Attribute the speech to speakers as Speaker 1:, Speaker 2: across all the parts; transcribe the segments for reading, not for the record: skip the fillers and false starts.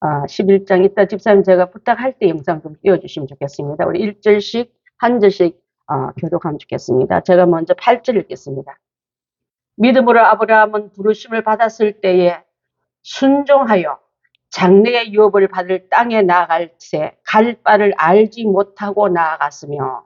Speaker 1: 11장 이따 집사님 제가 부탁할 때 영상 좀 띄워주시면 좋겠습니다. 우리 1절씩 한 절씩 교독하면 좋겠습니다. 제가 먼저 8절 읽겠습니다. 믿음으로 아브라함은 부르심을 받았을 때에 순종하여 장래의 유업을 받을 땅에 나아갈 새 갈 바를 알지 못하고 나아갔으며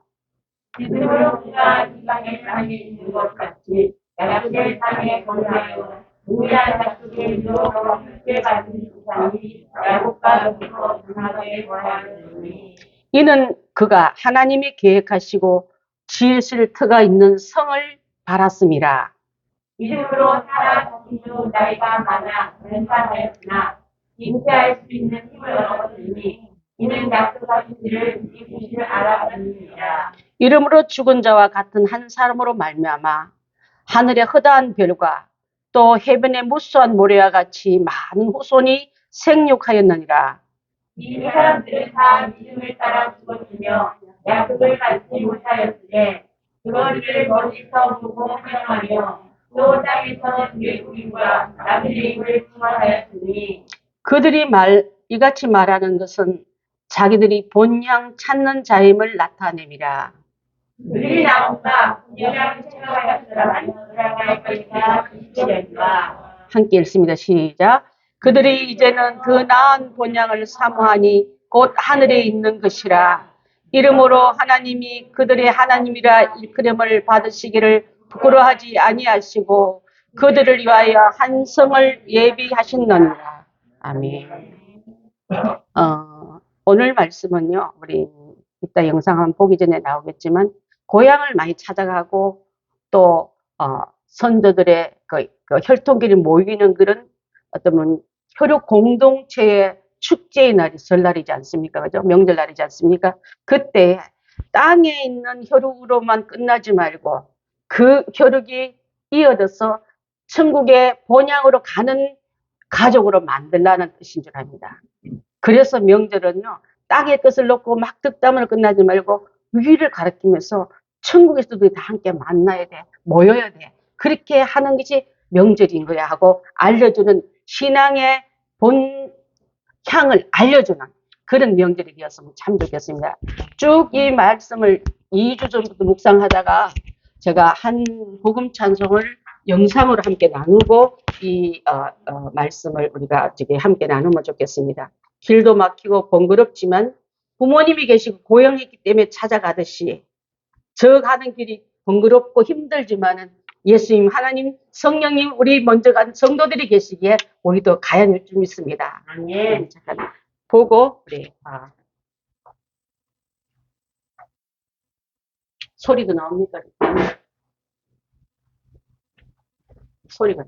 Speaker 2: 믿음으로 그가 이방의 땅에 있는 것 같이 약속의 땅에 거주하여 무리한 약속의 유업으로 함께 받은 사람이 야곱과 더불어 분하게 거하였으니
Speaker 1: 이는 그가 하나님이 계획하시고 지으실 터가 있는 성을 바랐음이라.
Speaker 2: 믿음으로 사라 자기도 나이가 많아 왼판하였으나 잉태할 수 있는 힘을 얻었으니 이는 약속하신 일을 이루실 줄 알았느니라.
Speaker 1: 이름으로 죽은 자와 같은 한 사람으로 말미암아 하늘의 허다한 별과 또 해변의 무수한 모래와 같이 많은 후손이 생육하였느니라.
Speaker 2: 이 사람들은 다 믿음을 따라 죽었으며 약속을 받지 못하였으되 그거를 멀리서 보고 환영하며 또 땅에서 외국인과 남의 입을 충만하였으니
Speaker 1: 그들이 이같이 말하는 것은 자기들이 본향 찾는 자임을 나타냄이라.
Speaker 2: 그들이 나온다 분명히 생각하였으라 돌아갈 것이라 기시되리라.
Speaker 1: 함께 읽습니다. 시작. 그들이 이제는 그 나은 본향을 사모하니 곧 하늘에 있는 것이라. 이름으로 하나님이 그들의 하나님이라 일컬음을 받으시기를 부끄러워하지 아니하시고 그들을 위하여 한 성을 예비하셨느니라. 아멘. 오늘 말씀은요, 우리 이따 영상 한번 보기 전에 나오겠지만 고향을 많이 찾아가고 또 선조들의 그 혈통끼리 모이는 그런 어떤 혈육 공동체의 축제의 날이 설날이지 않습니까? 그죠? 명절날이지 않습니까? 그때 땅에 있는 혈육으로만 끝나지 말고 그 혈육이 이어져서 천국의 본향으로 가는 가족으로 만들라는 뜻인 줄 압니다. 그래서 명절은요, 땅의 것을 놓고 막 득담으로 끝나지 말고 위를 가리키면서 천국에서도 다 함께 만나야 돼, 모여야 돼. 그렇게 하는 것이 명절인 거야 하고 알려주는 신앙의 본향을 알려주는 그런 명절이 되었으면 참 좋겠습니다. 쭉 이 말씀을 2주 전부터 묵상하다가 제가 한 복음 찬송을 영상으로 함께 나누고 이 말씀을 우리가 함께 나누면 좋겠습니다. 길도 막히고 번거롭지만 부모님이 계시고 고향이기 때문에 찾아가듯이 저 가는 길이 번거롭고 힘들지만은 예수님, 하나님, 성령님, 우리 먼저 간 성도들이 계시기에 우리도 가야 할 줄 믿습니다.
Speaker 2: 아멘.
Speaker 1: 잠깐 보고 우리 소리도 나옵니까? 소리가.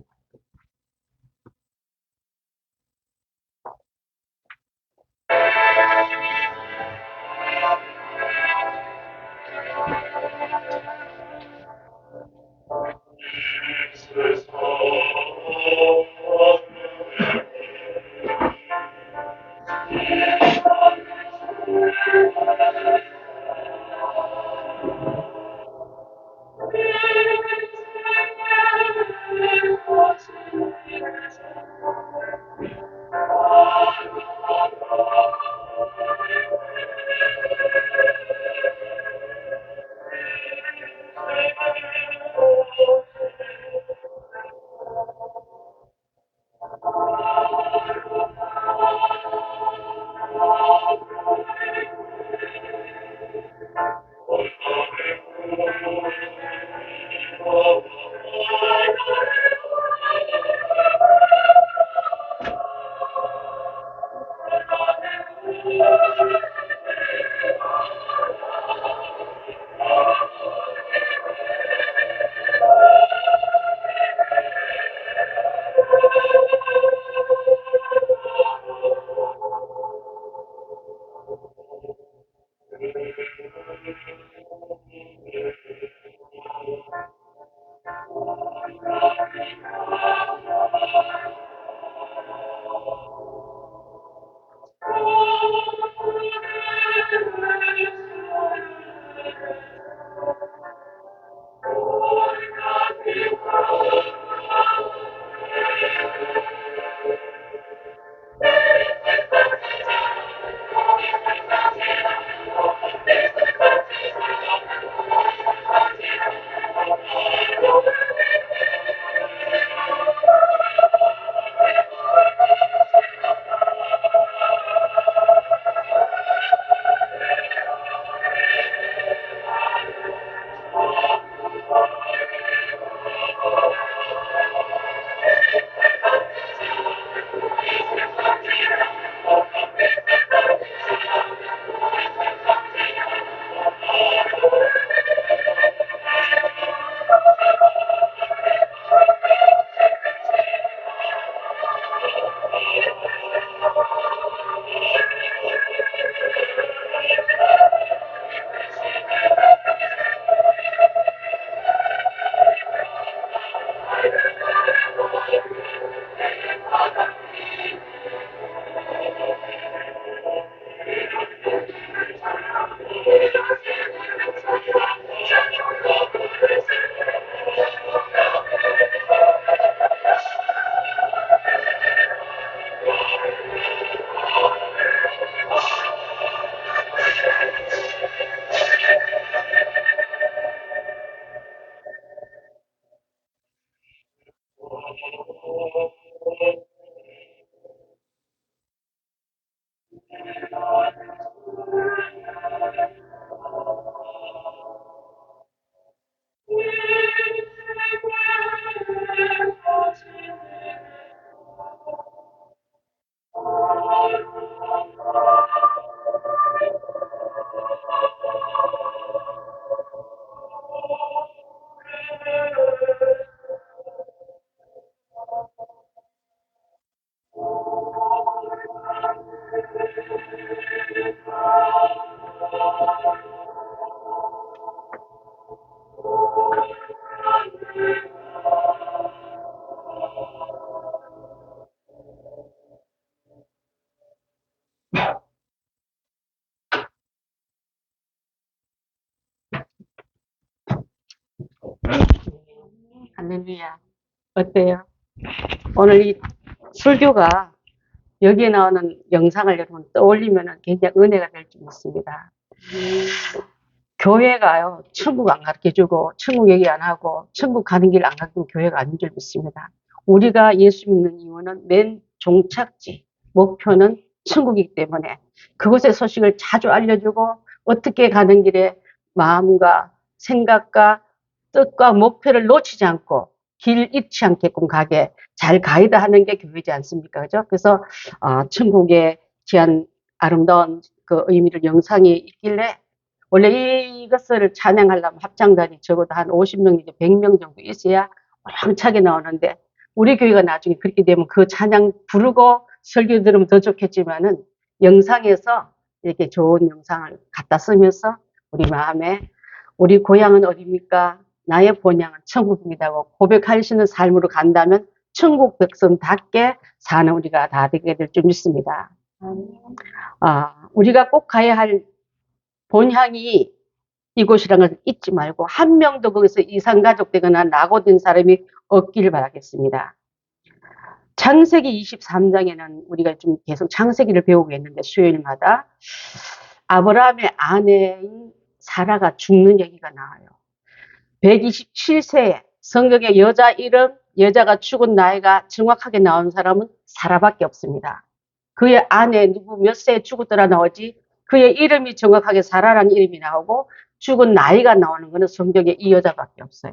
Speaker 1: 할렐루야. 어때요? 오늘 이 설교가 여기에 나오는 영상을 여러분 떠올리면 굉장히 은혜가 될 줄 믿습니다. 교회가요, 천국 안 가르쳐주고, 천국 얘기 안 하고, 천국 가는 길 안 가르치면 교회가 아닌 줄 믿습니다. 우리가 예수 믿는 이유는 맨 종착지, 목표는 천국이기 때문에 그곳의 소식을 자주 알려주고, 어떻게 가는 길에 마음과 생각과 뜻과 목표를 놓치지 않고 길 잃지 않게끔 가게 잘 가이드하는 게 교회지 않습니까? 그죠? 그래서 천국에 대한 아름다운 그 의미를 영상이 있길래 원래 이것을 찬양하려면 합창단이 적어도 한 50명, 이제 100명 정도 있어야 왕차게 나오는데 우리 교회가 나중에 그렇게 되면 그 찬양 부르고 설교 들으면 더 좋겠지만은 영상에서 이렇게 좋은 영상을 갖다 쓰면서 우리 마음에 우리 고향은 어디입니까? 나의 본향은 천국입니다고 고백할 수 있는 삶으로 간다면 천국 백성답게 사는 우리가 다 되게 될 줄 믿습니다. 우리가 꼭 가야 할 본향이 이곳이라는 걸 잊지 말고 한 명도 거기서 이산가족 되거나 낙오된 사람이 없기를 바라겠습니다. 창세기 23장에는 우리가 좀 계속 창세기를 배우고 있는데 수요일마다 아브라함의 아내인 사라가 죽는 얘기가 나와요. 127세에 성경에 여자 이름, 여자가 죽은 나이가 정확하게 나온 사람은 사라밖에 없습니다. 그의 아내 누구 몇 세에 죽었더라 나오지 그의 이름이 정확하게 사라라는 이름이 나오고 죽은 나이가 나오는 것은 성경에 이 여자밖에 없어요.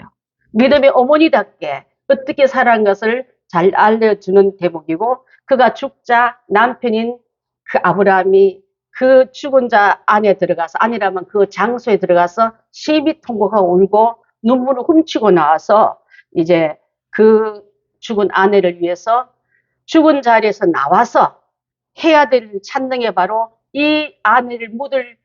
Speaker 1: 믿음의 어머니답게 어떻게 살아간 것을 잘 알려주는 대목이고 그가 죽자 남편인 그 아브라함이 그 죽은 자 안에 들어가서 아니라면 그 장소에 들어가서 시비 통곡하고 울고 눈물을 훔치고 나와서 이제 그 죽은 아내를 위해서 죽은 자리에서 나와서 해야 될 찬능에 바로 이 아내를 묻을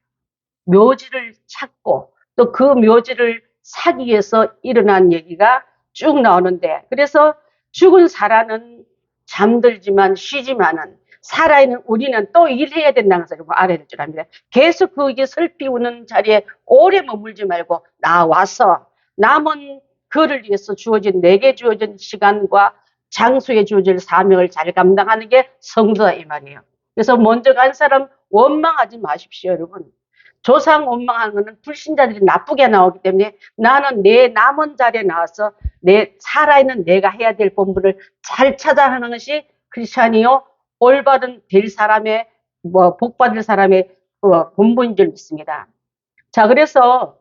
Speaker 1: 묘지를 찾고 또 그 묘지를 사기 위해서 일어난 얘기가 쭉 나오는데 그래서 죽은 사라는 잠들지만 쉬지만은 살아있는 우리는 또 일해야 된다는 것을 알아야 될 줄 압니다. 계속 그게 슬피우는 자리에 오래 머물지 말고 나와서 남은 그를 위해서 주어진 내게 주어진 시간과 장소에 주어질 사명을 잘 감당하는 게 성도다 이 말이에요. 그래서 먼저 간 사람 원망하지 마십시오 여러분. 조상 원망하는 것은 불신자들이 나쁘게 나오기 때문에 나는 내 남은 자리에 나와서 내 살아있는 내가 해야 될 본분을 잘 찾아하는 것이 크리스찬이요 올바른 될 사람의 복받을 사람의 본분인 줄 믿습니다. 자 그래서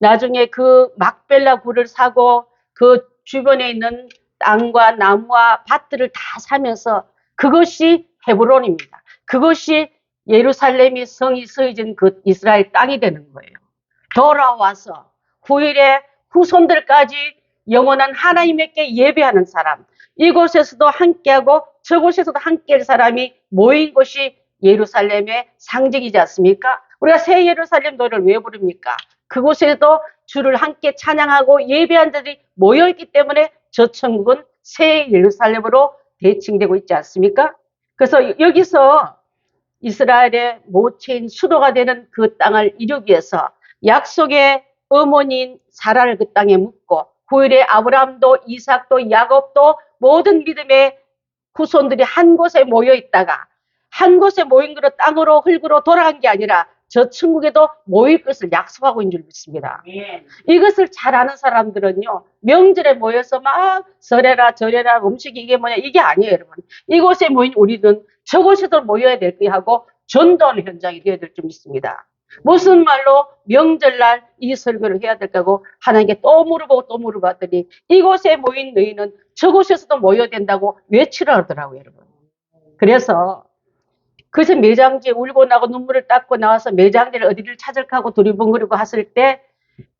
Speaker 1: 나중에 그 막벨라 굴을 사고 그 주변에 있는 땅과 나무와 밭들을 다 사면서 그것이 헤브론입니다. 그것이 예루살렘이 성이 서해진 그 이스라엘 땅이 되는 거예요. 돌아와서 후일에 후손들까지 영원한 하나님께 예배하는 사람, 이곳에서도 함께하고 저곳에서도 함께할 사람이 모인 곳이 예루살렘의 상징이지 않습니까? 우리가 새 예루살렘 노래를 왜 부릅니까? 그곳에도 주를 함께 찬양하고 예배한 자들이 모여있기 때문에 저 천국은 새 예루살렘으로 대칭되고 있지 않습니까? 그래서 여기서 이스라엘의 모체인 수도가 되는 그 땅을 이루기 위해서 약속의 어머니인 사라를 그 땅에 묻고 후일에 아브라함도 이삭도 야곱도 모든 믿음의 후손들이 한 곳에 모여 있다가 한 곳에 모인 거로 땅으로 흙으로 돌아간 게 아니라 저 천국에도 모일 것을 약속하고 있는 줄 믿습니다. 이것을 잘 아는 사람들은요 명절에 모여서 막 설해라 저래라 음식이 이게 뭐냐 이게 아니에요 여러분. 이곳에 모인 우리는 저곳에도 모여야 될 거야 하고 전도하는 현장이 되어야 될 줄 믿습니다. 무슨 말로 명절날 이 설교를 해야 될까고 하나님께 또 물어보고 또 물어봤더니 이곳에 모인 너희는 저곳에서도 모여야 된다고 외치라 하더라고요 여러분. 그래서 그래서 매장지에 울고 나고 눈물을 닦고 나와서 매장지를 어디를 찾을까 하고 두리번거리고 했을 때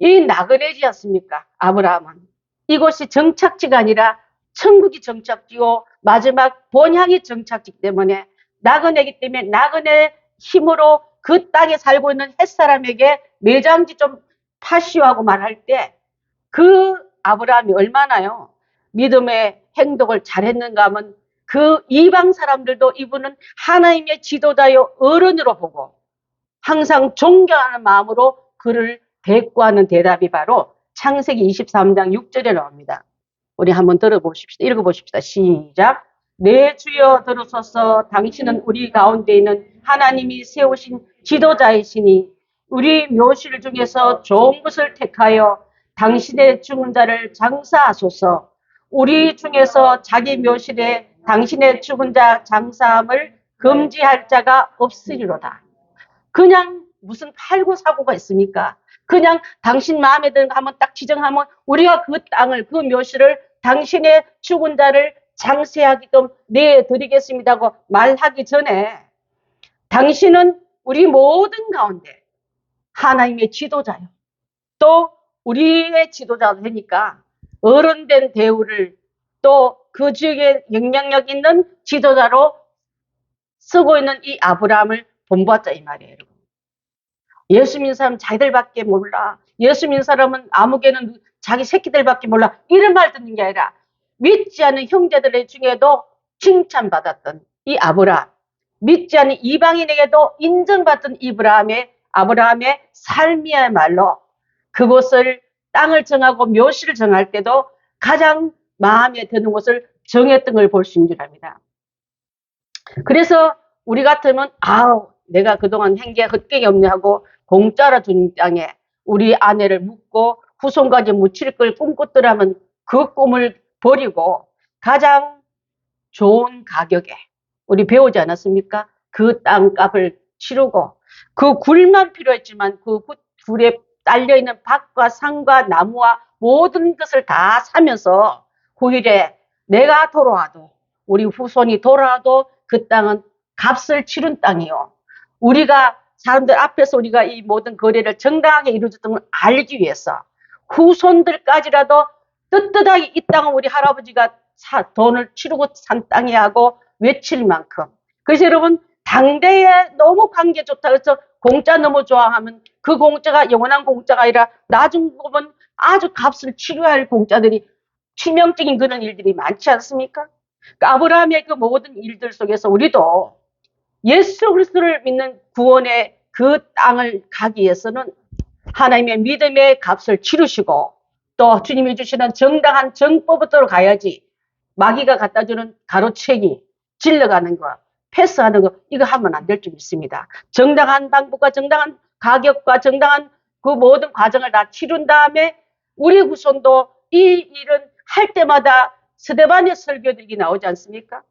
Speaker 1: 이 나그네지 않습니까? 아브라함은 이곳이 정착지가 아니라 천국이 정착지고 마지막 본향이 정착지이기 때문에 나그네이기 때문에 나그네 힘으로 그 땅에 살고 있는 햇사람에게 매장지 좀 파시오하고 말할 때 그 아브라함이 얼마나요? 믿음의 행동을 잘했는가 하면 그 이방 사람들도 이분은 하나님의 지도자요 어른으로 보고 항상 존경하는 마음으로 그를 대꾸하는 대답이 바로 창세기 23장 6절에 나옵니다. 우리 한번 들어보십시다. 읽어보십시다. 시작. 내 주여 들으소서. 당신은 우리 가운데 있는 하나님이 세우신 지도자이시니 우리 묘실 중에서 좋은 것을 택하여 당신의 죽은 자를 장사하소서. 우리 중에서 자기 묘실에 당신의 죽은 자 장사함을 금지할 자가 없으리로다. 그냥 무슨 팔고 사고가 있습니까? 그냥 당신 마음에 드는 거 한번 딱 지정하면 우리가 그 땅을, 그 묘실을 당신의 죽은 자를 장세하게끔 내드리겠습니다 하고 말하기 전에 당신은 우리 모든 가운데 하나님의 지도자요. 또 우리의 지도자가 되니까 어른된 대우를 또 그 지역에 영향력 있는 지도자로 쓰고 있는 이 아브라함을 본받자 이 말이에요. 여러분. 예수 믿는 사람은 자기들밖에 몰라. 예수 믿는 사람은 아무개는 자기 새끼들밖에 몰라. 이런 말 듣는 게 아니라 믿지 않는 형제들 중에도 칭찬받았던 이 아브라함, 믿지 않는 이방인에게도 인정받던 아브라함의 삶이야말로 그곳을 땅을 정하고 묘실을 정할 때도 가장 마음에 드는 곳을 정했던 걸 볼 수 있는 줄 압니다. 그래서 우리 같으면 아우 내가 그동안 한 게 헛되게 없네 하고 공짜로 준 땅에 우리 아내를 묻고 후손까지 묻힐 걸 꿈꿨더라면 그 꿈을 버리고 가장 좋은 가격에 우리 배우지 않았습니까? 그 땅값을 치르고 그 굴만 필요했지만 그 굴에 딸려있는 밭과 산과 나무와 모든 것을 다 사면서 후일에 내가 돌아와도 우리 후손이 돌아와도 그 땅은 값을 치른 땅이요. 우리가 사람들 앞에서 우리가 이 모든 거래를 정당하게 이루어졌던 걸 알기 위해서 후손들까지라도 떳떳하게 이 땅은 우리 할아버지가 돈을 치르고 산 땅이야 하고 외칠 만큼. 그래서 여러분 당대에 너무 관계 좋다 그래서 공짜 너무 좋아하면 그 공짜가 영원한 공짜가 아니라 나중 보면 아주 값을 치러야 할 공짜들이 치명적인 그런 일들이 많지 않습니까? 그러니까 아브라함의 그 모든 일들 속에서 우리도 예수 그리스도를 믿는 구원의 그 땅을 가기 위해서는 하나님의 믿음의 값을 치르시고 또 주님이 주시는 정당한 정법으로 가야지 마귀가 갖다주는 가로채기, 질러가는 거, 패스하는 거 이거 하면 안 될 줄 믿습니다. 정당한 방법과 정당한 가격과 정당한 그 모든 과정을 다 치른 다음에 우리 후손도 이 일은 할 때마다 스데반의 설교들이 나오지 않습니까?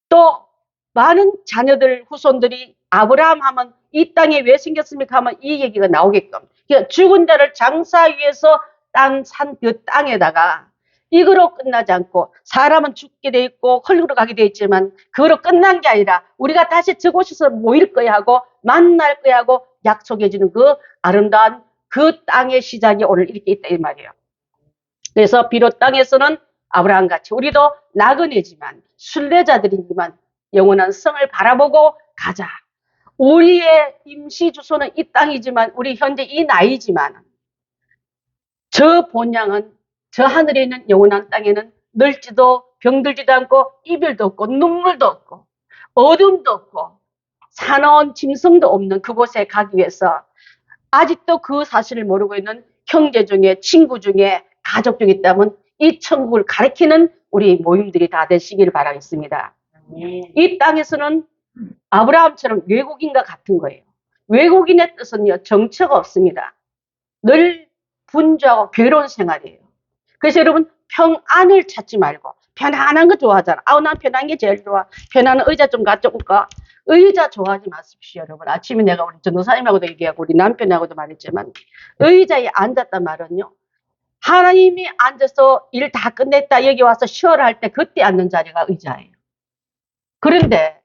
Speaker 1: 또 많은 자녀들 후손들이 아브라함 하면 이 땅에 왜 생겼습니까 하면 이 얘기가 나오게끔 그러니까 죽은 자를 장사하기 위해서 산 그 땅에다가 이거로 끝나지 않고 사람은 죽게 돼 있고 헐그로 가게 돼 있지만 그거로 끝난 게 아니라 우리가 다시 저곳에서 모일 거야 하고 만날 거야 하고 약속해 주는 그 아름다운 그 땅의 시작이 오늘 이렇게 있다 이 말이에요. 그래서 비록 땅에서는 아브라함같이 우리도 나그네지만 순례자들이지만 영원한 성을 바라보고 가자. 우리의 임시 주소는 이 땅이지만 우리 현재 이 나이지만 저 본향은 저 하늘에 있는 영원한 땅에는 늙지도 병들지도 않고 이별도 없고 눈물도 없고 어둠도 없고 사나운 짐승도 없는 그곳에 가기 위해서 아직도 그 사실을 모르고 있는 형제 중에 친구 중에 가족 중에 있다면 이 천국을 가리키는 우리 모임들이 다 되시기를 바라겠습니다. 이 땅에서는 아브라함처럼 외국인과 같은 거예요. 외국인의 뜻은요 정처가 없습니다. 늘 분주하고 괴로운 생활이에요. 그래서 여러분 평안을 찾지 말고 편안한 거 좋아하잖아. 아우 난 편한 게 제일 좋아. 편안한 의자 좀 가져올까? 의자 좋아하지 마십시오 여러분. 아침에 내가 우리 전도사님하고도 얘기하고 우리 남편하고도 말했지만 의자에 앉았단 말은요. 하나님이 앉아서 일 다 끝냈다 여기 와서 쉬어라 할 때 그때 앉는 자리가 의자예요. 그런데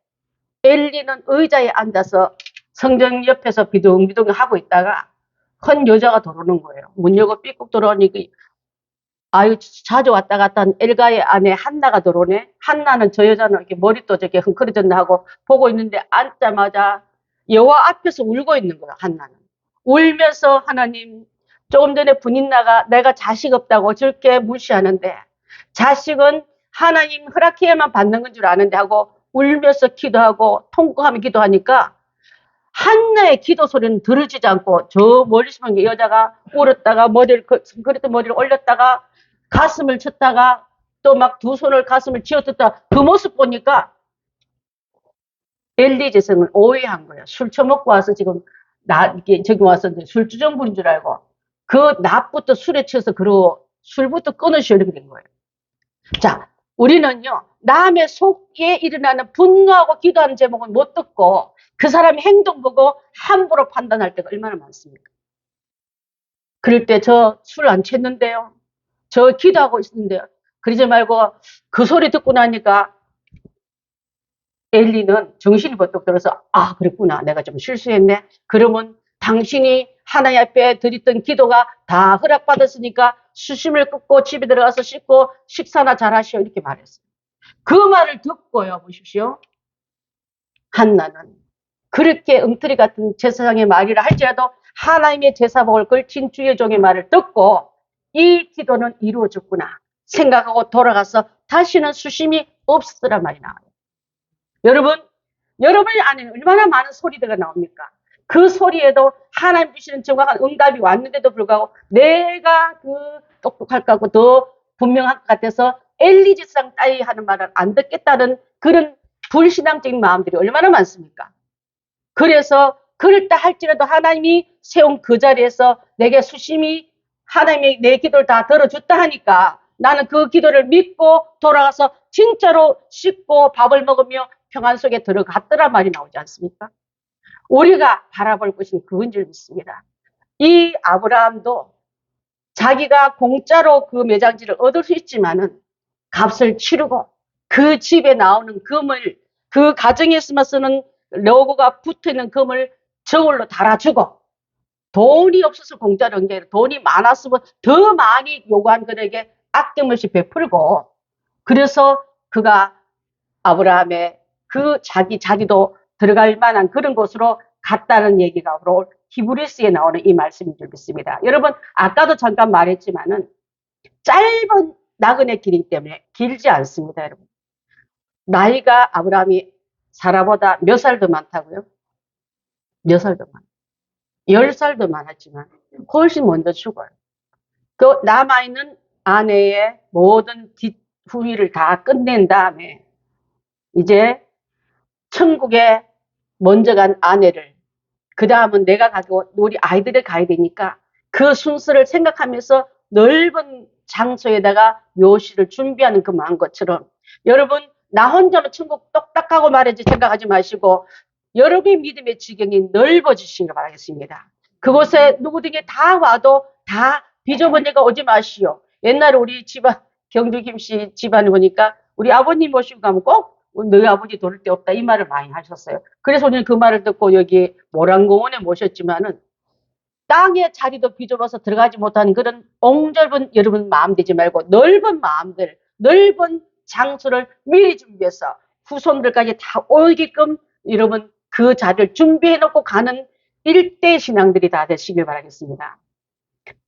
Speaker 1: 엘리는 의자에 앉아서 성전 옆에서 비둥비둥 하고 있다가 큰 여자가 들어오는 거예요. 문 열고 삐꼭 들어오니까 아유, 자주 왔다 갔다 한 엘가의 아내 한나가 들어오네. 한나는 저 여자는 이렇게 머리도 저렇게 흥크러졌나 하고 보고 있는데 앉자마자 여호와 앞에서 울고 있는 거야, 한나는. 울면서 하나님, 조금 전에 분인나가 내가 자식 없다고 저렇게 무시하는데 자식은 하나님 허락해야만 받는 건 줄 아는데 하고 울면서 기도하고 통곡하며 기도하니까 한나의 기도 소리는 들어지지 않고 저 멀리서 본 여자가 울었다가 그랬던 머리를 올렸다가 가슴을 쳤다가 또 막 두 손을 가슴을 쥐어뜯다 그 모습 보니까 엘리 재성을 오해한 거예요. 술 처먹고 와서 지금 저기 와서 술주정 부린 줄 알고 그 낮부터 술에 취해서 그러고 술부터 끊으시오 이렇게 된 거예요. 자, 우리는요 남의 속에 일어나는 분노하고 기도하는 제목은 못 듣고 그 사람의 행동 보고 함부로 판단할 때가 얼마나 많습니까? 그럴 때 저 술 안 챘는데요. 저 기도하고 있는데요. 그러지 말고 그 소리 듣고 나니까 엘리는 정신이 번쩍 들어서 아 그랬구나 내가 좀 실수했네. 그러면 당신이 하나님 앞에 드렸던 기도가 다 허락받았으니까 수심을 끊고 집에 들어가서 씻고 식사나 잘하시오 이렇게 말했어요. 그 말을 듣고요 보십시오. 한나는 그렇게 엉터리 같은 제사장의 말이라 할지라도 하나님의 제사복을 걸친 주의 종의 말을 듣고 이 기도는 이루어졌구나 생각하고 돌아가서 다시는 수심이 없었더란 말이 나와요. 여러분의 안에는 얼마나 많은 소리들이 나옵니까? 그 소리에도 하나님 주시는 정확한 응답이 왔는데도 불구하고 내가 더 똑똑할 것 같고 더 분명할 것 같아서 엘리 제사장 따위 하는 말을 안 듣겠다는 그런 불신앙적인 마음들이 얼마나 많습니까? 그래서 그렇다 할지라도 하나님이 세운 그 자리에서 내게 수심이 하나님이 내 기도를 다 들어줬다 하니까 나는 그 기도를 믿고 돌아가서 진짜로 씻고 밥을 먹으며 평안 속에 들어갔더란 말이 나오지 않습니까? 우리가 바라볼 것은 그건 줄 믿습니다. 이 아브라함도 자기가 공짜로 그 매장지를 얻을 수 있지만은 값을 치르고 그 집에 나오는 금을 그 가정에서만 쓰는 로고가 붙어있는 금을 저울로 달아주고 돈이 없어서 공짜로 온 게 아니라 돈이 많았으면 더 많이 요구한 그에게 아낌없이 베풀고 그래서 그가 아브라함의 그 자기도 들어갈 만한 그런 곳으로 갔다는 얘기가 바로 히브리스에 나오는 이 말씀인 줄 믿습니다. 여러분 아까도 잠깐 말했지만은 짧은 나그네 길이기 때문에 길지 않습니다. 여러분 나이가 아브라함이 사라보다 몇 살 더 많다고요? 몇 살 더 많아요? 10살 더 많았지만 훨씬 먼저 죽어요. 그 남아있는 아내의 모든 후위를 다 끝낸 다음에 이제 천국에 먼저 간 아내를 그 다음은 내가 가고 우리 아이들을 가야 되니까 그 순서를 생각하면서 넓은 장소에다가 묘실을 준비하는 그 마음 것처럼 여러분 나 혼자만 천국 똑딱하고 말하지 생각하지 마시고 여러분의 믿음의 지경이 넓어지시길 바라겠습니다. 그곳에 누구든지 다 와도 다 비좁은 가 오지 마시오. 옛날에 우리 집안 경주 김씨 집안에 보니까 우리 아버님 모시고 가면 꼭 너희 아버지 돌을 데 없다 이 말을 많이 하셨어요. 그래서 우리는 그 말을 듣고 여기 모란공원에 모셨지만은 땅의 자리도 비좁아서 들어가지 못한 그런 옹졸은 여러분 마음 되지 말고 넓은 마음들, 넓은 장소를 미리 준비해서 후손들까지 다 오게끔 여러분 그 자리를 준비해 놓고 가는 일대 신앙들이 다 되시길 바라겠습니다.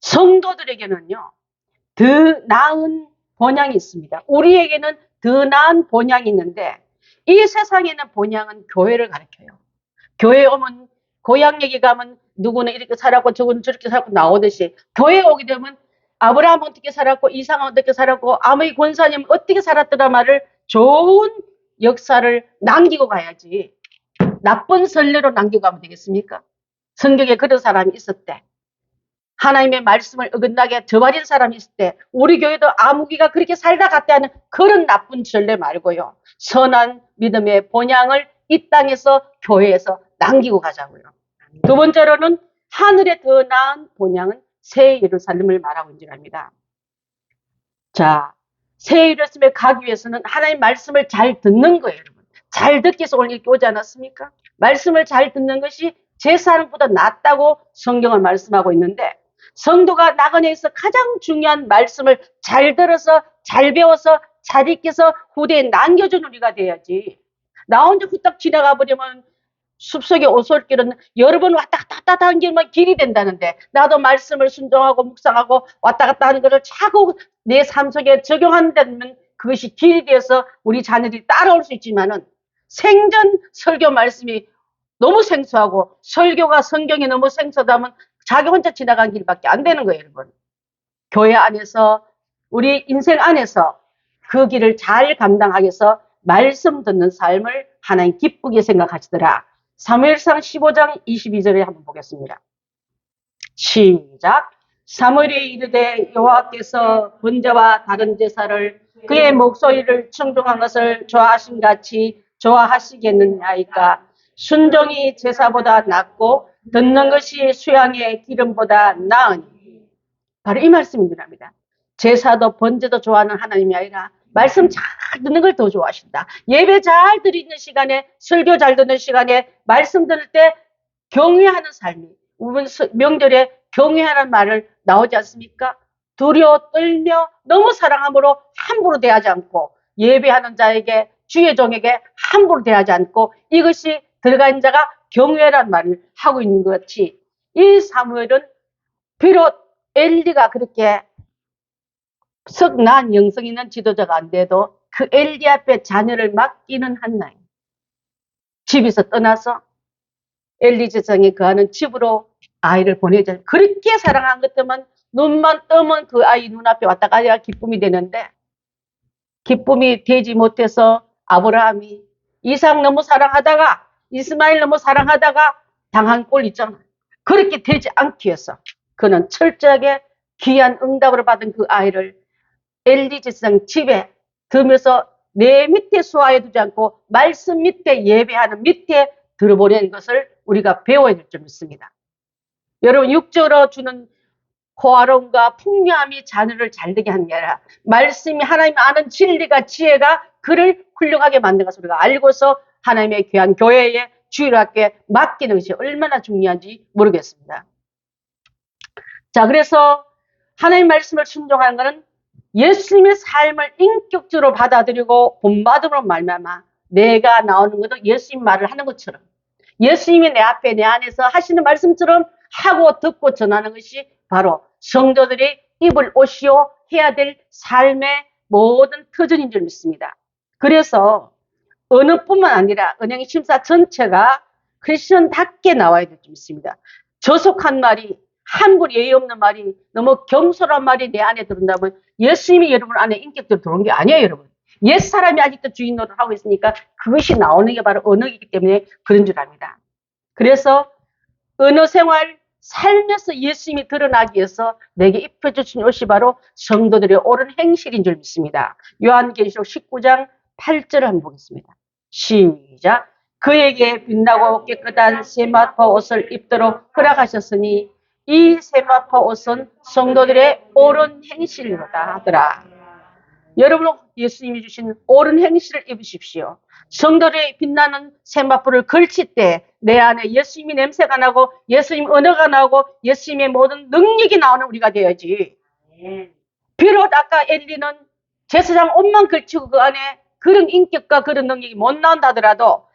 Speaker 1: 성도들에게는요, 더 나은 본향이 있습니다. 우리에게는 더 나은 본향이 있는데 이 세상에는 본향은 교회를 가르쳐요. 교회에 오면 고향 얘기 가면 누구는 이렇게 살았고 저거는 저렇게 살았고 나오듯이 교회에 오게 되면 아브라함 어떻게 살았고 이삭은 어떻게 살았고 아무리 권사님 어떻게 살았더라 말을 좋은 역사를 남기고 가야지 나쁜 선례로 남기고 가면 되겠습니까? 성경에 그런 사람이 있었대. 하나님의 말씀을 어긋나게 저버린 사람이 있을 때 우리 교회도 아무기가 그렇게 살다 갔다 하는 그런 나쁜 전례 말고요. 선한 믿음의 본향을 이 땅에서 교회에서 남기고 가자고요. 두 번째로는 하늘에 더 나은 본향은 새 예루살렘을 말하고 있는 줄 압니다. 자, 새 예루살렘에 가기 위해서는 하나님 말씀을 잘 듣는 거예요. 여러분. 잘 듣기 위해서 오늘 이렇게 오지 않았습니까? 말씀을 잘 듣는 것이 제사함보다 낫다고 성경은 말씀하고 있는데 성도가 나그네에서 가장 중요한 말씀을 잘 들어서 잘 배워서 잘 익혀서 후대에 남겨주는 우리가 돼야지. 나 혼자 후딱 지나가 버리면 숲속의 오솔길은 여러 번 왔다 갔다 하는 길만 길이 된다는데, 나도 말씀을 순종하고 묵상하고 왔다 갔다 하는 것을 자꾸 내 삶 속에 적용한다면 그것이 길이 되어서 우리 자녀들이 따라올 수 있지만은, 생전 설교 말씀이 너무 생소하고 설교가 성경이 너무 생소하다면 자기 혼자 지나간 길밖에 안 되는 거예요, 여러분. 교회 안에서, 우리 인생 안에서 그 길을 잘 감당하기 위해서 말씀 듣는 삶을 하나님 기쁘게 생각하시더라. 사무엘상 15장 22절에 한번 보겠습니다. 시작. 사무엘이 이르되 여호와께서 번제와 다른 제사를 그의 목소리를 청종한 것을 좋아하신 같이 좋아하시겠느냐이까. 순종이 제사보다 낫고 듣는 것이 수양의 기름보다 나으니. 바로 이 말씀인 줄 압니다. 제사도 번제도 좋아하는 하나님이 아니라 말씀 잘 듣는 걸 더 좋아하신다. 예배 잘 드리는 시간에, 설교 잘 듣는 시간에, 말씀 들을 때 경외하는 삶이, 우리 명절에 경외하는 말을 나오지 않습니까? 두려워 떨며 너무 사랑함으로 함부로 대하지 않고, 예배하는 자에게, 주의 종에게 함부로 대하지 않고, 이것이 들어간 자가 경외라는 말을 하고 있는 것 같이, 이 사무엘은 비록 엘리가 그렇게 썩 나은 영성 있는 지도자가 안 돼도 그 엘리 앞에 자녀를 맡기는 한나이. 집에서 떠나서 엘리 제사장이 거하는 집으로 아이를 보내자. 그렇게 사랑한 것 때문에 눈만 뜨면 그 아이 눈앞에 왔다 가야 기쁨이 되는데, 기쁨이 되지 못해서 아브라함이 이삭 너무 사랑하다가, 이스마엘 너무 사랑하다가 당한 꼴 있잖아. 그렇게 되지 않기 위해서 그는 철저하게 귀한 응답을 받은 그 아이를 엘리 제사장 집에 들면서 내 밑에 수하에 두지 않고 말씀 밑에, 예배하는 밑에 들어보내는 것을 우리가 배워야 될 점이 있습니다. 여러분, 육적으로 주는 호화로움과 풍요함이 자녀를 잘되게 하는 게 아니라 말씀이, 하나님 아는 진리가, 지혜가 그를 훌륭하게 만든 것을 우리가 알고서 하나님의 귀한 교회에, 주일학교에 맡기는 것이 얼마나 중요한지 모르겠습니다. 자, 그래서 하나님 말씀을 순종하는 것은 예수님의 삶을 인격적으로 받아들이고 본받음으로 말미암아 내가 나오는 것도 예수님 말을 하는 것처럼, 예수님이 내 앞에, 내 안에서 하시는 말씀처럼 하고 듣고 전하는 것이 바로 성도들이 입을 옷이요 해야 될 삶의 모든 터전인 줄 믿습니다. 그래서 언어뿐만 아니라 은행 심사 전체가 크리스천답게 나와야 될 줄 믿습니다. 저속한 말이, 한글 예의 없는 말이, 너무 겸손한 말이 내 안에 들어온다면 예수님이 여러분 안에 인격적으로 들어온 게 아니에요, 여러분. 옛사람이 아직도 주인 노릇을 하고 있으니까 그것이 나오는 게 바로 언어이기 때문에 그런 줄 압니다. 그래서 언어 생활, 삶에서 예수님이 드러나기 위해서 내게 입혀주신 것이 바로 성도들의 옳은 행실인 줄 믿습니다. 요한계시록 19장 8절을 한번 보겠습니다. 시작. 그에게 빛나고 깨끗한 세마포 옷을 입도록 허락하셨으니 이 세마포 옷은 성도들의 옳은 행실이로다 하더라. 여러분, 예수님이 주신 옳은 행실을 입으십시오. 성도들의 빛나는 세마포를 걸칠 때 내 안에 예수님이 냄새가 나고 예수님 언어가 나오고 예수님의 모든 능력이 나오는 우리가 되어야지. 비록 아까 엘리는 제사장 옷만 걸치고 그 안에 그런 인격과 그런 능력이 못 나온다 하더라도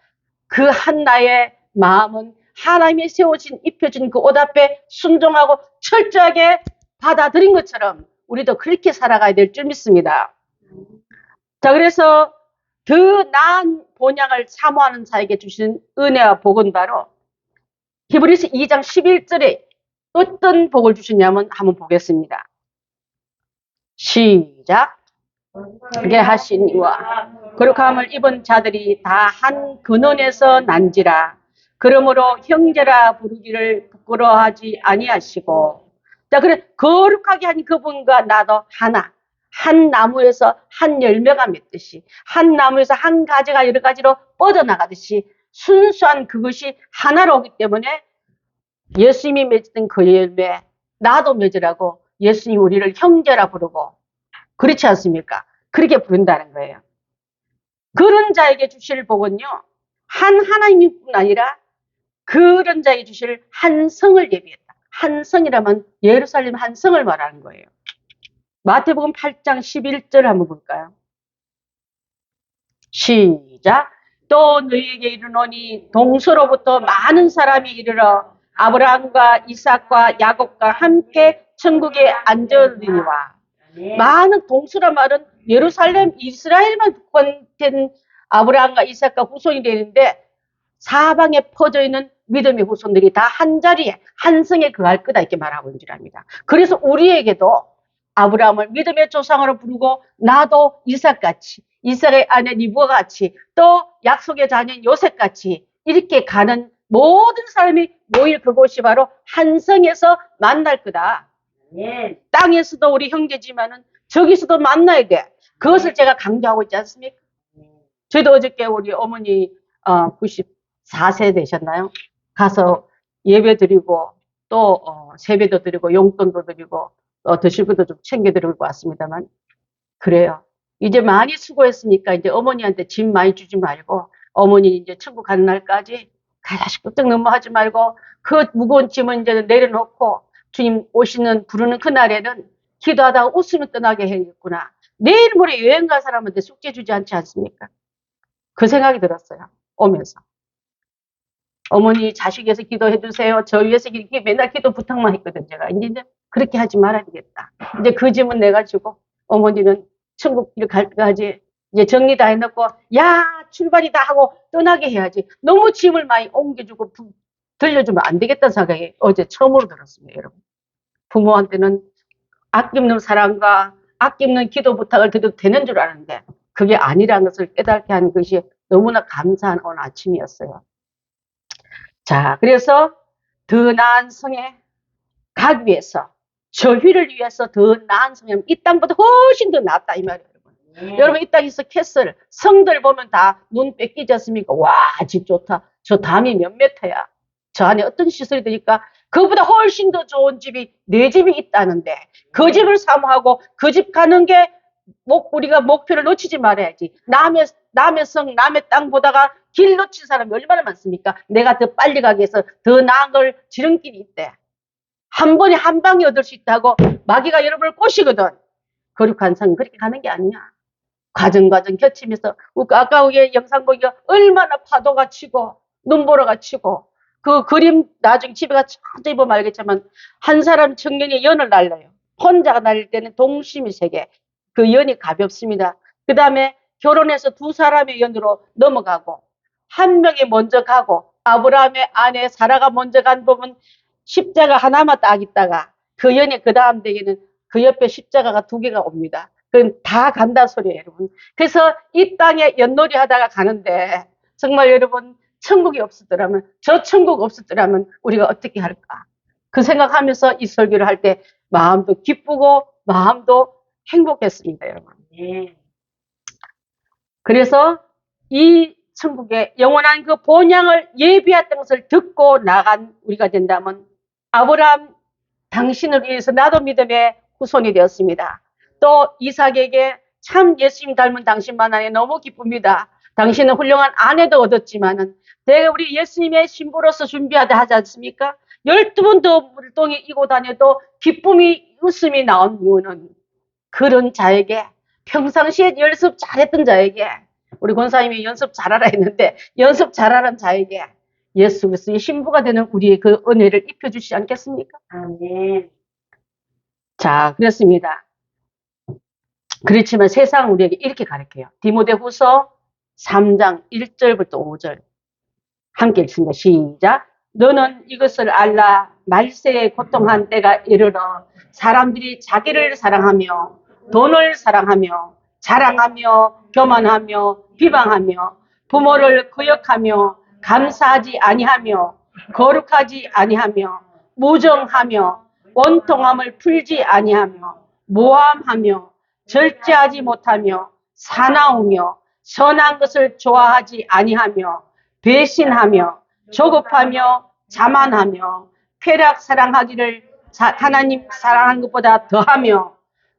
Speaker 1: 그 한나의 마음은 하나님이 세워진, 입혀준 그 옷 앞에 순종하고 철저하게 받아들인 것처럼 우리도 그렇게 살아가야 될 줄 믿습니다. 자, 그래서 더 나은 본향을 사모하는 자에게 주신 은혜와 복은 바로 히브리서 2장 11절에 어떤 복을 주시냐면 한번 보겠습니다. 시작. 그게 하신 이와 거룩함을 입은 자들이 다 한 근원에서 난지라. 그러므로 형제라 부르기를 부끄러워하지 아니하시고. 자, 그래, 거룩하게 한 그분과 나도 하나. 한 나무에서 한 열매가 맺듯이, 한 나무에서 한 가지가 여러 가지로 뻗어나가듯이 순수한 그것이 하나로 오기 때문에 예수님이 맺은 그 열매 나도 맺으라고 예수님이 우리를 형제라 부르고, 그렇지 않습니까? 그렇게 부른다는 거예요. 그런 자에게 주실 복은요, 한 하나님뿐 아니라 그런 자에게 주실 한 성을 예비했다. 한 성이라면 예루살렘 한 성을 말하는 거예요. 마태복음 8장 11절 한번 볼까요? 시작. 또 너희에게 이르노니 동서로부터 많은 사람이 이르러 아브라함과 이삭과 야곱과 함께 천국에 앉으리니와. 많은 동서란 말은 예루살렘 이스라엘만 국한된 아브라함과 이삭과 후손이 되는데 사방에 퍼져 있는 믿음의 후손들이 다 한 자리에 한 성에 거할 거다 이렇게 말하고 있는 줄 압니다. 그래서 우리에게도 아브라함을 믿음의 조상으로 부르고 나도 이삭같이 이삭의 아내 리브와 같이 또 약속의 자녀인 요셉같이 이렇게 가는 모든 사람이 모일 그곳이 바로 한 성에서 만날 거다. 땅에서도 우리 형제지만은 저기서도 만나야 돼. 그것을 제가 강조하고 있지 않습니까? 저희도 어저께 우리 어머니 94세 되셨나요? 가서 예배 드리고 또 세배도 드리고 용돈도 드리고 드실 것도 좀 챙겨 드리고 왔습니다만 그래요. 이제 많이 수고했으니까 이제 어머니한테 짐 많이 주지 말고 어머니 이제 천국 가는 날까지 가다시 끄떡 넘어하지 말고 그 무거운 짐은 이제 내려놓고 주님 오시는 부르는 그날에는 기도하다가 웃으며 떠나게 해야겠구나. 내일 모레 여행 간 사람한테 숙제 주지 않지 않습니까? 그 생각이 들었어요. 오면서. 어머니 자식 위해서 기도해 주세요. 저 위해서 맨날 기도 부탁만 했거든 제가. 이제 그렇게 하지 말아야 되겠다. 이제 그 짐은 내가 주고 어머니는 천국 길 갈 때까지 이제 정리 다 해놓고 야 출발이다 하고 떠나게 해야지. 너무 짐을 많이 옮겨주고 들려주면 안 되겠다는 생각이 어제 처음으로 들었습니다. 여러분. 부모한테는 아낌없는 사랑과 아낌없는 기도 부탁을 드려도 되는 줄 아는데 그게 아니라는 것을 깨닫게 한 것이 너무나 감사한 오늘 아침이었어요. 자, 그래서 더 나은 성에 가기 위해서 저희를 위해서 더 나은 성에 이 땅보다 훨씬 더 낫다 이 말이에요. 여러분 이 땅에서 캐슬 성들 보면 다 눈 뺏기지 않습니까? 와, 집 좋다. 저 담이 몇 메터야. 저 안에 어떤 시설이 되니까 그보다 훨씬 더 좋은 집이 내 집이 있다는데 그 집을 사모하고 그 집 가는 게 우리가 목표를 놓치지 말아야지. 남의 성, 남의 땅 보다가 길 놓친 사람이 얼마나 많습니까? 내가 더 빨리 가기 위해서 더 나은 걸 지름길이 있대. 한 번에 한 방에 얻을 수 있다고 마귀가 여러분을 꼬시거든. 거룩한 성은 그렇게 가는 게 아니야. 과정 겹치면서 아까 우리 영상 보기가 얼마나 파도가 치고 눈보라가 치고 그 그림 나중에 집에 가서 자세히 보면 알겠지만 한 사람 청년이 연을 날려요. 혼자가 날릴 때는 동심이 세게 그 연이 가볍습니다. 그 다음에 결혼해서 두 사람의 연으로 넘어가고 한 명이 먼저 가고 아브라함의 아내 사라가 먼저 간 부분 십자가 하나만 딱 있다가 그 연이 그 다음 대에는 그 옆에 십자가가 두 개가 옵니다. 그건 다 간다 소리예요, 여러분. 그래서 이 땅에 연놀이 하다가 가는데 정말 여러분 천국이 없었더라면 저 천국 없었더라면 우리가 어떻게 할까? 그 생각하면서 이 설교를 할 때 마음도 기쁘고 마음도 행복했습니다, 여러분. 그래서 이 천국의 영원한 그 본향을 예비했던 것을 듣고 나간 우리가 된다면 아브라함 당신을 위해서 나도 믿음의 후손이 되었습니다. 또 이삭에게 참 예수님 닮은 당신만 안에 너무 기쁩니다. 당신은 훌륭한 아내도 얻었지만은 내가 우리 예수님의 신부로서 준비하다 하지 않습니까? 12번 더 물동이 이고 다녀도 기쁨이 웃음이 나온 이유는 그런 자에게 평상시에 연습 잘했던 자에게 우리 권사님이 연습 잘하라 했는데 연습 잘하는 자에게 예수 그리스도의 신부가 되는 우리의 그 은혜를 입혀주시지 않겠습니까? 아멘. 자, 그렇습니다. 그렇지만 세상 우리에게 이렇게 가르쳐요. 디모데후서 3장 1절부터 5절 함께 읽습니다. 시작. 너는 이것을 알라. 말세에 고통한 때가 이르러 사람들이 자기를 사랑하며 돈을 사랑하며 자랑하며 교만하며 비방하며 부모를 거역하며 감사하지 아니하며 거룩하지 아니하며 무정하며 원통함을 풀지 아니하며 모함하며 절제하지 못하며 사나우며 선한 것을 좋아하지 아니하며 배신하며 조급하며 자만하며 쾌락 사랑하기를 하나님 사랑하는 것보다 더하며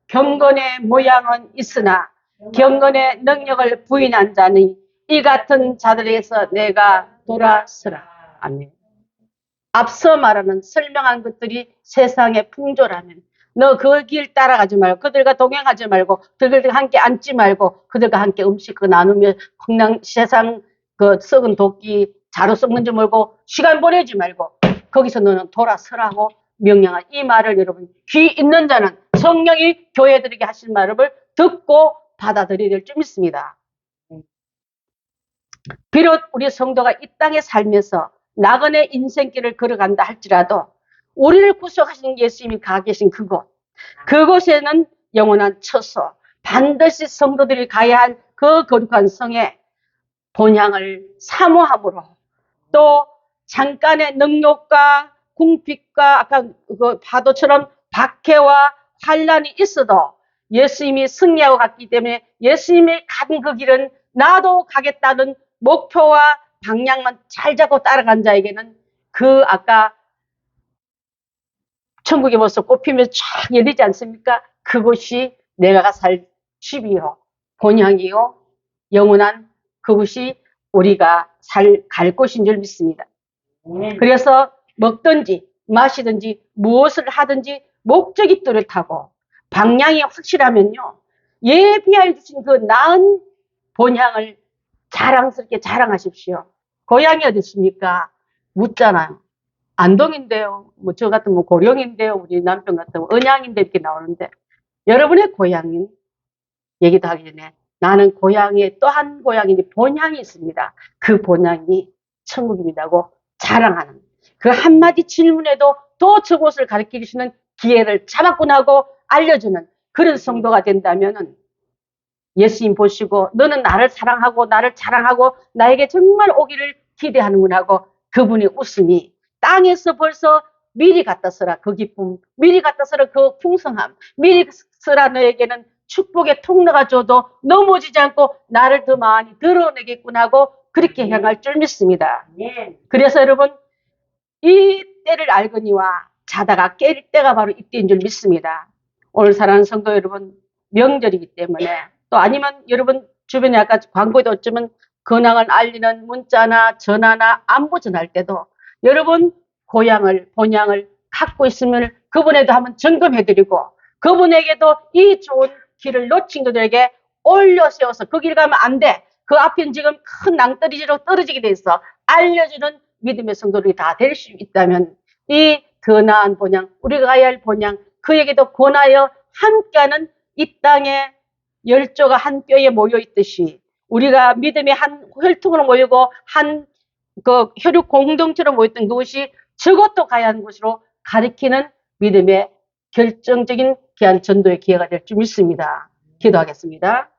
Speaker 1: 경건의 모양은 있으나 경건의 능력을 부인한 자니 이 같은 자들에게서 내가 돌아서라. 아멘. 앞서 말하는 설명한 것들이 세상의 풍조라면 너 그 길 따라가지 말고 그들과 동행하지 말고 그들과 함께 앉지 말고 그들과 함께 음식을 나누며 그냥 세상 그 썩은 도끼 자루 썩는 줄 모르고 시간 보내지 말고 거기서 너는 돌아서라고 명령한 이 말을 여러분 귀 있는 자는 성령이 교회들에게 하신 말을 듣고 받아들여야 될 줄 믿습니다. 비록 우리 성도가 이 땅에 살면서 나그네 인생길을 걸어간다 할지라도 우리를 구속하신 예수님이 가 계신 그곳에는 영원한 처소, 반드시 성도들이 가야 할 그 거룩한 성에 본향을 사모함으로 또 잠깐의 능욕과 궁핍과 아까 그 파도처럼 박해와 환란이 있어도 예수님이 승리하고 갔기 때문에 예수님이 간 그 길은 나도 가겠다는 목표와 방향만 잘 잡고 따라간 자에게는 그 아까 천국의 모습 꽃피면서 쫙 열리지 않습니까? 그곳이 내가 살 집이요, 본향이요, 영원한 그곳이 우리가 갈 곳인 줄 믿습니다. 그래서 먹든지 마시든지 무엇을 하든지 목적이 뚜렷하고 방향이 확실하면요, 예비하여 주신 그 나은 본향을 자랑스럽게 자랑하십시오. 고향이 어디 있습니까? 묻잖아요. 안동인데요. 뭐 저 같은 뭐 고령인데요. 우리 남편 같은 뭐 언양인데 이렇게 나오는데 여러분의 고향인 얘기도 하기 전에 나는 고향에 또 한 고향이 본향이 있습니다. 그 본향이 천국입니다고 자랑하는 그 한마디 질문에도 또 저곳을 가르치시는 기회를 잡았군 하고 알려주는 그런 성도가 된다면은 예수님 보시고 너는 나를 사랑하고 나를 자랑하고 나에게 정말 오기를 기대하는구나 하고 그분의 웃음이 땅에서 벌써 미리 갖다 써라 그 기쁨, 미리 갖다 써라 그 풍성함, 미리 써라 너에게는 축복의 통로가 줘도 넘어지지 않고 나를 더 많이 드러내겠구나 하고 그렇게 향할 줄 믿습니다. 그래서 여러분 이 때를 알거니와 자다가 깰 때가 바로 이때인 줄 믿습니다. 오늘 사랑하는 성도 여러분, 명절이기 때문에 또 아니면 여러분 주변에 아까 광고에도 어쩌면 근황을 알리는 문자나 전화나 안부 전할 때도 여러분 고향을 본향을 갖고 있으면 그분에도 한번 점검해드리고 그분에게도 이 좋은 길을 놓친 그들에게 올려 세워서 그 길 가면 안 돼. 그 앞엔 지금 큰 낭떠러지로 떨어지게 돼 있어. 알려주는 믿음의 성도들이 다 될 수 있다면 이 더 나은 본향, 우리가 가야 할 본향, 그에게도 권하여 함께하는 이 땅에 열조가 한 뼈에 모여 있듯이 우리가 믿음의 한 혈통으로 모이고 한 그 혈육 공동체로 모였던 그것이 저것도 가야 하는 곳으로 가리키는 믿음의 결정적인 귀한 전도의 기회가 될 줄 믿습니다. 기도하겠습니다.